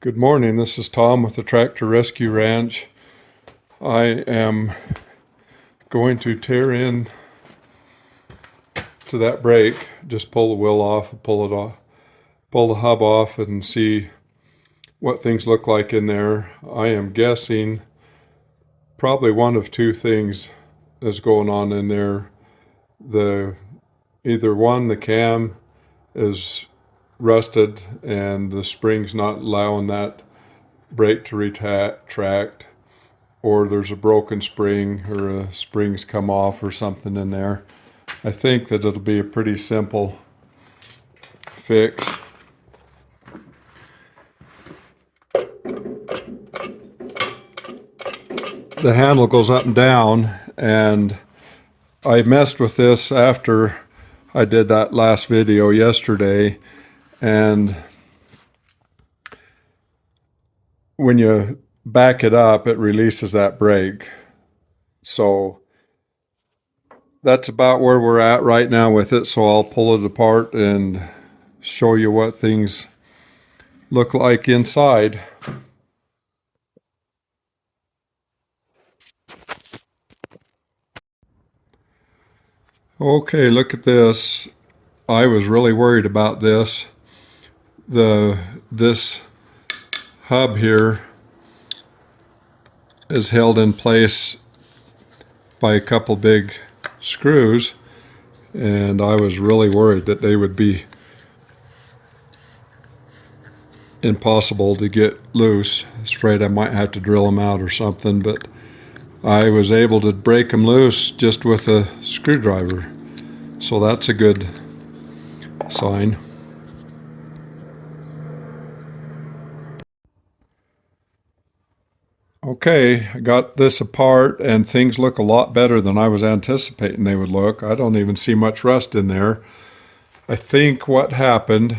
Good morning, this is Tom with the Tractor Rescue Ranch. I am going to tear in to that brake, just pull the wheel off, pull it off, pull the hub off and see what things look like in there. I am guessing probably one of two things is going on in there. Either one, the cam is rusted and the spring's not allowing that brake to retract, or there's a broken spring or a spring's come off or something in there. I think that it'll be a pretty simple fix. The handle goes up and down, and I messed with this after I did that last video yesterday, and when you back it up, it releases that brake. So that's about where we're at right now with it. So I'll pull it apart and show you what things look like inside. Okay, look at this. I was really worried about this. This hub here is held in place by a couple big screws, and I was really worried that they would be impossible to get loose. I was afraid I might have to drill them out or something, but I was able to break them loose just with a screwdriver, so that's a good sign. Okay, I got this apart and things look a lot better than I was anticipating they would look. I don't even see much rust in there. I think what happened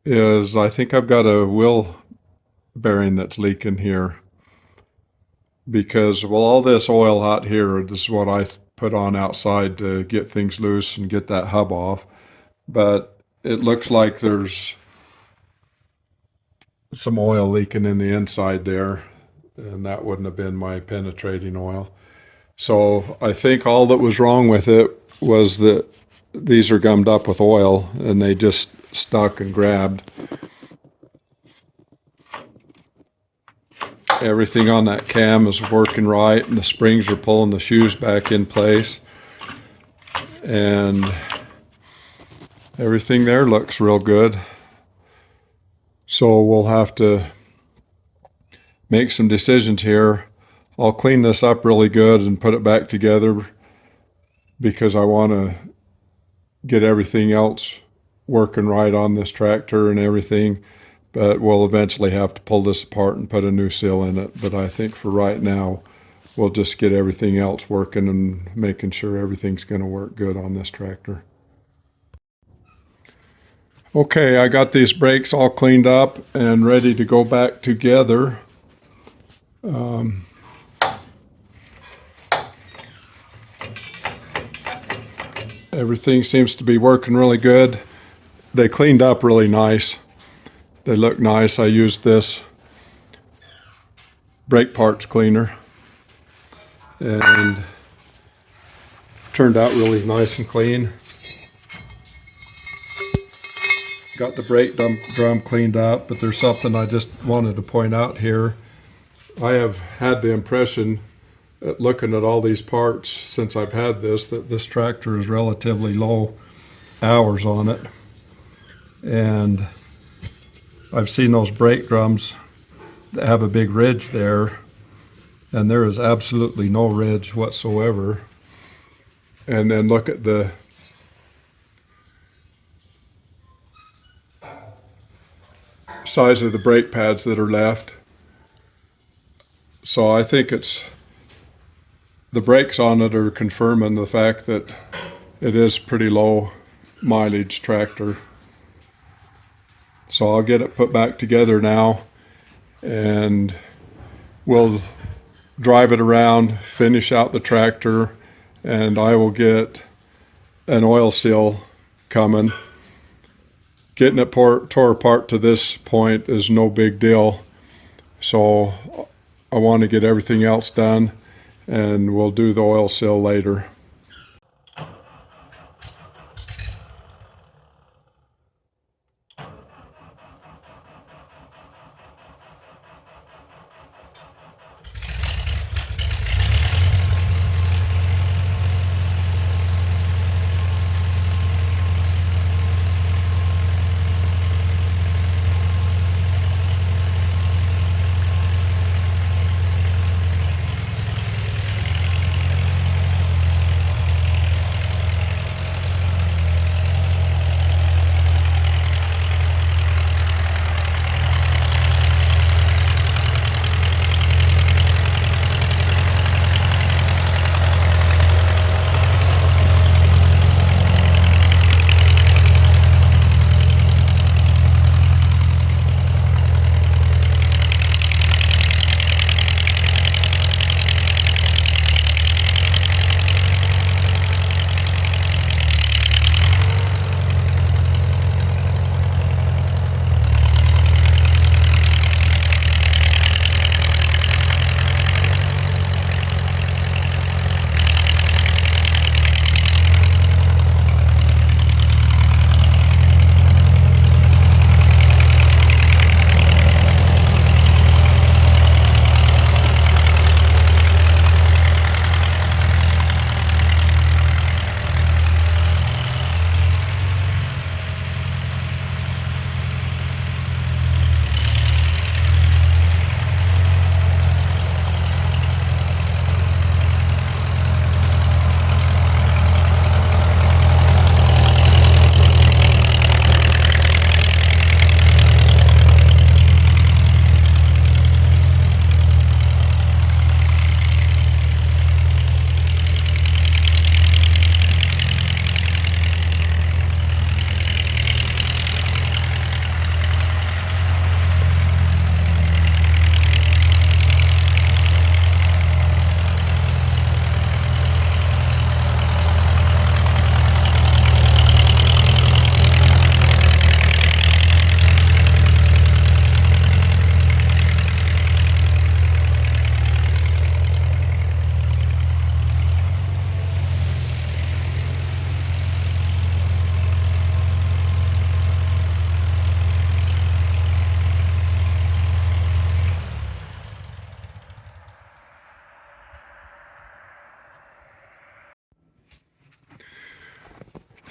is I think I've got a wheel bearing that's leaking here, because, well, all this oil out here, this is what I put on outside to get things loose and get that hub off, but it looks like there's some oil leaking in the inside there, and that wouldn't have been my penetrating oil. So I think all that was wrong with it was that these are gummed up with oil and they just stuck and grabbed. Everything on that cam is working right, and the springs are pulling the shoes back in place, and everything there looks real good. So we'll have to make some decisions here. I'll clean this up really good and put it back together, because I want to get everything else working right on this tractor and everything. But we'll eventually have to pull this apart and put a new seal in it. But I think for right now, we'll just get everything else working and making sure everything's going to work good on this tractor. Okay, I got these brakes all cleaned up and ready to go back together. Everything seems to be working really good. They cleaned up really nice. They look nice. I used this brake parts cleaner and turned out really nice and clean. Got the brake drum cleaned up, but there's something I just wanted to point out here. I have had the impression, looking at all these parts since I've had this, that this tractor is relatively low hours on it. And I've seen those brake drums that have a big ridge there, and there is absolutely no ridge whatsoever. And then look at the size of the brake pads that are left. So I think it's the brakes on it are confirming the fact that it is pretty low mileage tractor. So I'll get it put back together now, and we'll drive it around, finish out the tractor, and I will get an oil seal coming getting it tore apart to this point is no big deal. So I want to get everything else done, and we'll do the oil seal later.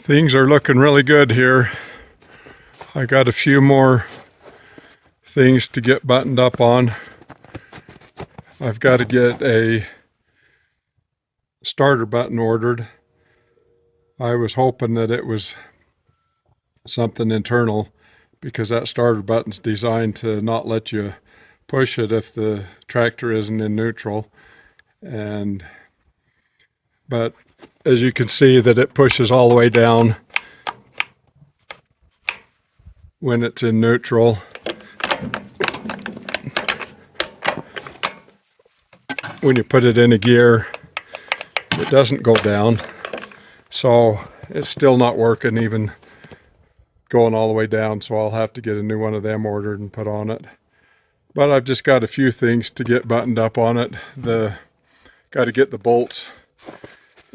Things are looking really good here. I got a few more things to get buttoned up on. I've got to get a starter button ordered. I was hoping that it was something internal, because that starter button's designed to not let you push it if the tractor isn't in neutral. But as you can see, that it pushes all the way down when it's in neutral. When you put it in a gear, it doesn't go down. So it's still not working, even going all the way down. So I'll have to get a new one of them ordered and put on it. But I've just got a few things to get buttoned up on it. Got to get the bolts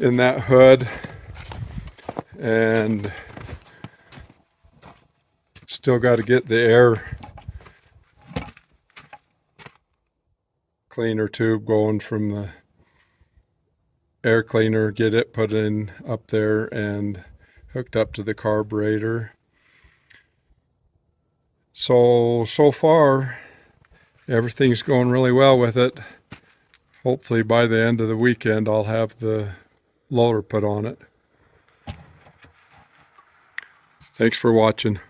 in that hood, and still got to get the air cleaner tube going from the air cleaner, get it put in up there and hooked up to the carburetor. So far everything's going really well with it. Hopefully by the end of the weekend I'll have the loader put on it. Thanks for watching.